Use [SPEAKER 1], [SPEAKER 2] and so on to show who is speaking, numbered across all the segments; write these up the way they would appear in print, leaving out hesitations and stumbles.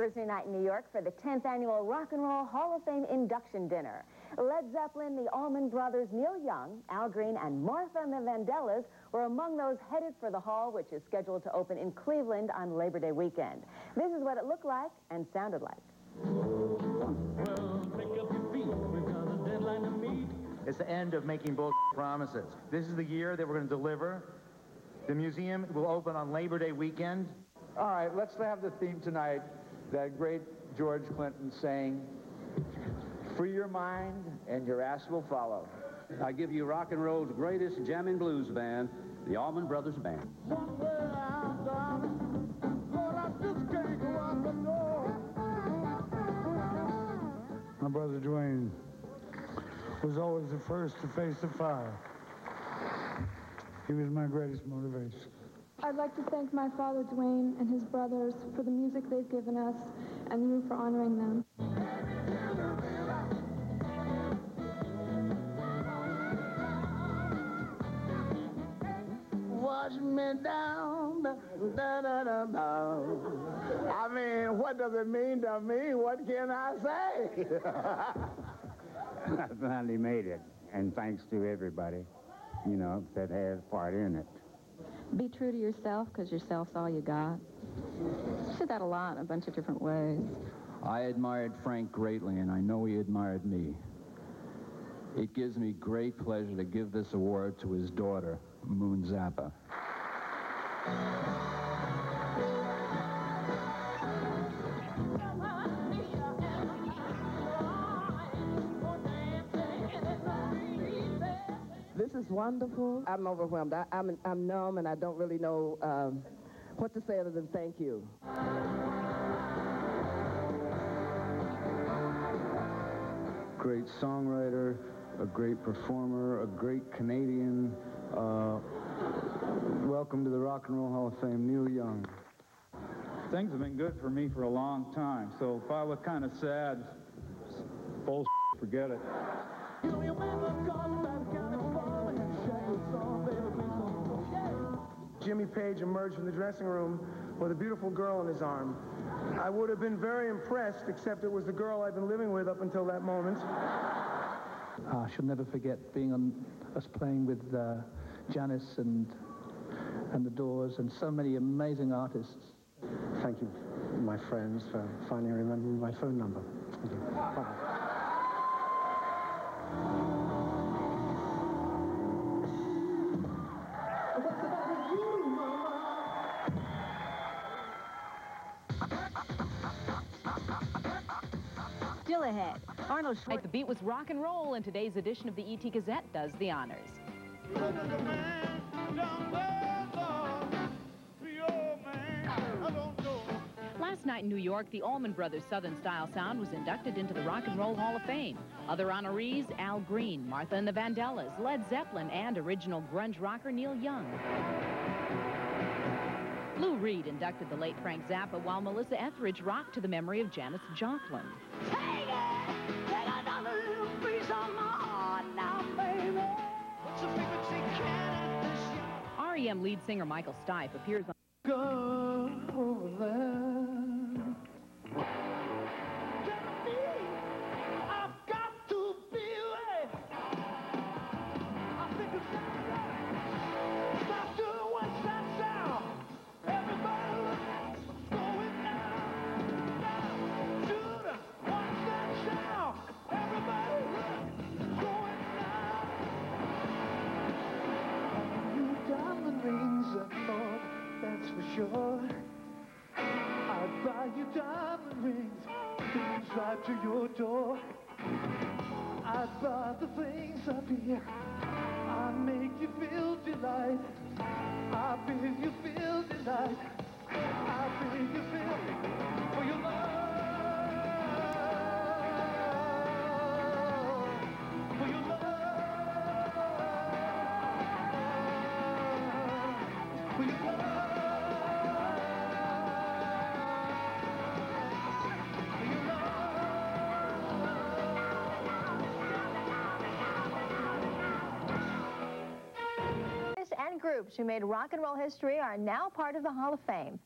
[SPEAKER 1] Thursday night in New York for the 10th annual Rock and Roll Hall of Fame induction dinner. Led Zeppelin, the Allman Brothers, Neil Young, Al Green, and Martha and the Vandellas were among those headed for the hall, which is scheduled to open in Cleveland on Labor Day weekend. This is what it looked like and sounded like.
[SPEAKER 2] Well, pick up your feet, we've got a deadline to meet.
[SPEAKER 3] It's the end of making bull promises. This is the year that we're going to deliver. The museum will open on Labor Day weekend.
[SPEAKER 4] All right, let's have the theme tonight that great George Clinton sang, "Free your mind and your ass will follow."
[SPEAKER 5] I give you rock and roll's greatest jammin' blues band, the Allman Brothers Band.
[SPEAKER 2] One way out, darling, Lord, I just can't go out the door.
[SPEAKER 6] My brother Dwayne was always the first to face the fire. He was my greatest motivation.
[SPEAKER 7] I'd like to thank my father Dwayne and his brothers for the music they've given us and you for honoring them.
[SPEAKER 2] Wash me down, da, da, da, da. I mean, what does it mean to me? What can I say?
[SPEAKER 8] I finally made it, and thanks to everybody, you know, that has part in it.
[SPEAKER 9] Be true to yourself, because yourself's all you got. I said that a lot in a bunch of different ways.
[SPEAKER 10] I admired Frank greatly, and I know he admired me. It gives me great pleasure to give this award to his daughter, Moon Zappa.
[SPEAKER 11] This is wonderful. I'm overwhelmed. I'm numb, and I don't really know what to say other than thank you.
[SPEAKER 12] Great songwriter, a great performer, a great Canadian. Welcome to the Rock and Roll Hall of Fame, Neil Young.
[SPEAKER 4] Things have been good for me for a long time, so if I look kind of sad, bullshit, forget it.
[SPEAKER 13] Jimmy Page emerged from the dressing room with a beautiful girl in his arm. I would have been very impressed, except it was the girl I'd been living with up until that moment.
[SPEAKER 14] I shall never forget being on us playing with Janis and the Doors and so many amazing artists.
[SPEAKER 15] Thank you, my friends, for finally remembering my phone number. Thank you. Bye-bye.
[SPEAKER 16] Still ahead, Arnold Schwarzenegger. The beat was rock and roll, and today's edition of the E.T. Gazette does the honors. Last night in New York, the Allman Brothers' Southern Style Sound was inducted into the Rock and Roll Hall of Fame. Other honorees, Al Green, Martha and the Vandellas, Led Zeppelin, and original grunge rocker Neil Young. Lou Reed inducted the late Frank Zappa, while Melissa Etheridge rocked to the memory of Janis Joplin.
[SPEAKER 2] Take another little piece of my heart now, baby. What's the frequency can this year?
[SPEAKER 16] REM lead singer Michael Stipe appears on...
[SPEAKER 2] Go over there. I've got to be away. I think it's stop to the west side sound. Everybody look what's going down. Down to the west side sound. Everybody look what's going down. You diamond rings and more, that's for sure. I'd buy you diamond rings, things right to your door. I'd buy the things up here, I'd make you feel delight. I feel you feel delight. I feel you feel for your love. For your love. For your love.
[SPEAKER 1] And groups who made rock and roll history are now part of the Hall of Fame.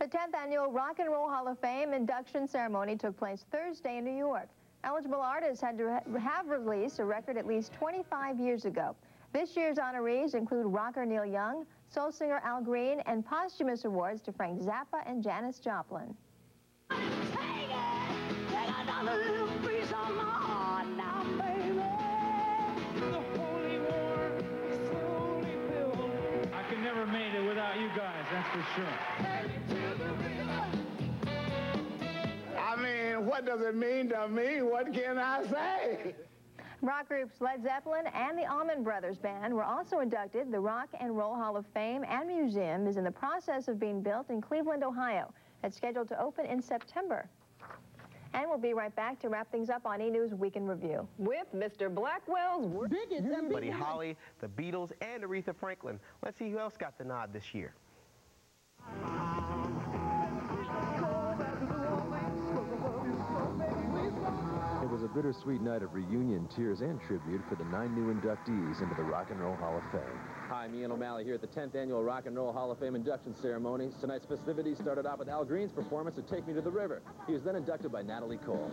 [SPEAKER 17] The 10th Annual Rock and Roll Hall of Fame induction ceremony took place Thursday in New York. Eligible artists had to have released a record at least 25 years ago. This year's honorees include rocker Neil Young, soul singer Al Green, and posthumous awards to Frank Zappa and Janis Joplin.
[SPEAKER 3] I could never made it without you guys, that's for sure.
[SPEAKER 18] I mean, what does it mean to me? What can I say?
[SPEAKER 17] Rock groups Led Zeppelin and the Allman Brothers Band were also inducted. The Rock and Roll Hall of Fame and Museum is in the process of being built in Cleveland, Ohio. It's scheduled to open in September. And we'll be right back to wrap things up on E! News Week in Review with Mr. Blackwell's biggest.
[SPEAKER 19] Buddy Holly, the Beatles, and Aretha Franklin. Let's see who else got the nod this year.
[SPEAKER 20] It was a bittersweet night of reunion, tears, and tribute for the 9 new inductees into the Rock and Roll Hall of Fame.
[SPEAKER 21] Hi, I'm Ian O'Malley here at the 10th Annual Rock and Roll Hall of Fame induction ceremony. Tonight's festivities started off with Al Green's performance of Take Me to the River. He was then inducted by Natalie Cole.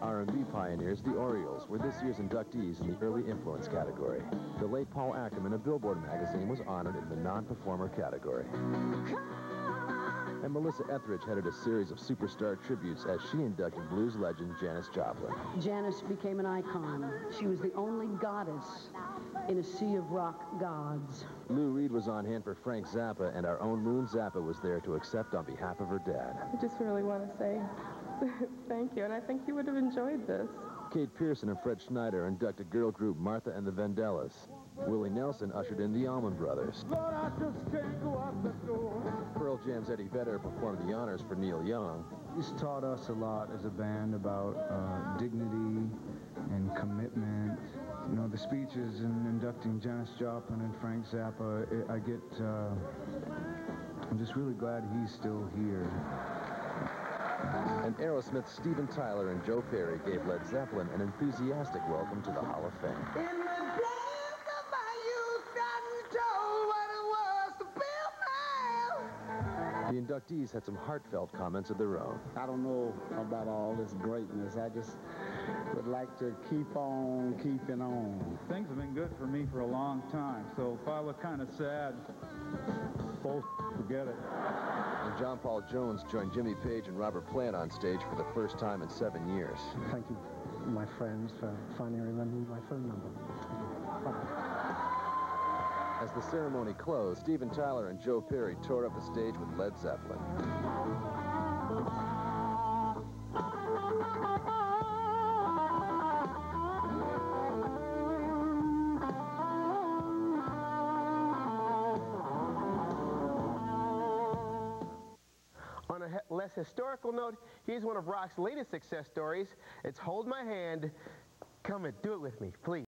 [SPEAKER 20] R&B pioneers, the Orioles, were this year's inductees in the Early Influence category. The late Paul Ackerman of Billboard magazine was honored in the non-performer category. And Melissa Etheridge headed a series of superstar tributes as she inducted blues legend Janis Joplin.
[SPEAKER 22] Janis became an icon. She was the only goddess in a sea of rock gods.
[SPEAKER 20] Lou Reed was on hand for Frank Zappa, and our own Moon Zappa was there to accept on behalf of her dad.
[SPEAKER 23] I just really want to say thank you, and I think you would have enjoyed this.
[SPEAKER 20] Kate Pearson and Fred Schneider inducted girl group Martha and the Vandellas. Willie Nelson ushered in the Allman Brothers. Pearl Jam's Eddie Vedder performed the honors for Neil Young.
[SPEAKER 12] He's taught us a lot as a band about dignity and commitment. You know, the speeches in inducting Janis Joplin and Frank Zappa, I'm just really glad he's still here.
[SPEAKER 20] And Aerosmith's Steven Tyler and Joe Perry gave Led Zeppelin an enthusiastic welcome to the Hall of Fame. The inductees had some heartfelt comments of their own.
[SPEAKER 24] I don't know about all this greatness. I just would like to keep on keeping on.
[SPEAKER 3] Things have been good for me for a long time, so if I look kind of sad, forget it.
[SPEAKER 20] And John Paul Jones joined Jimmy Page and Robert Plant on stage for the first time in 7 years.
[SPEAKER 15] Thank you, my friends, for finally remembering my phone number. Bye.
[SPEAKER 20] As the ceremony closed, Steven Tyler and Joe Perry tore up the stage with Led Zeppelin.
[SPEAKER 19] On a less historical note, here's one of rock's latest success stories. It's Hold My Hand. Come and do it with me, please.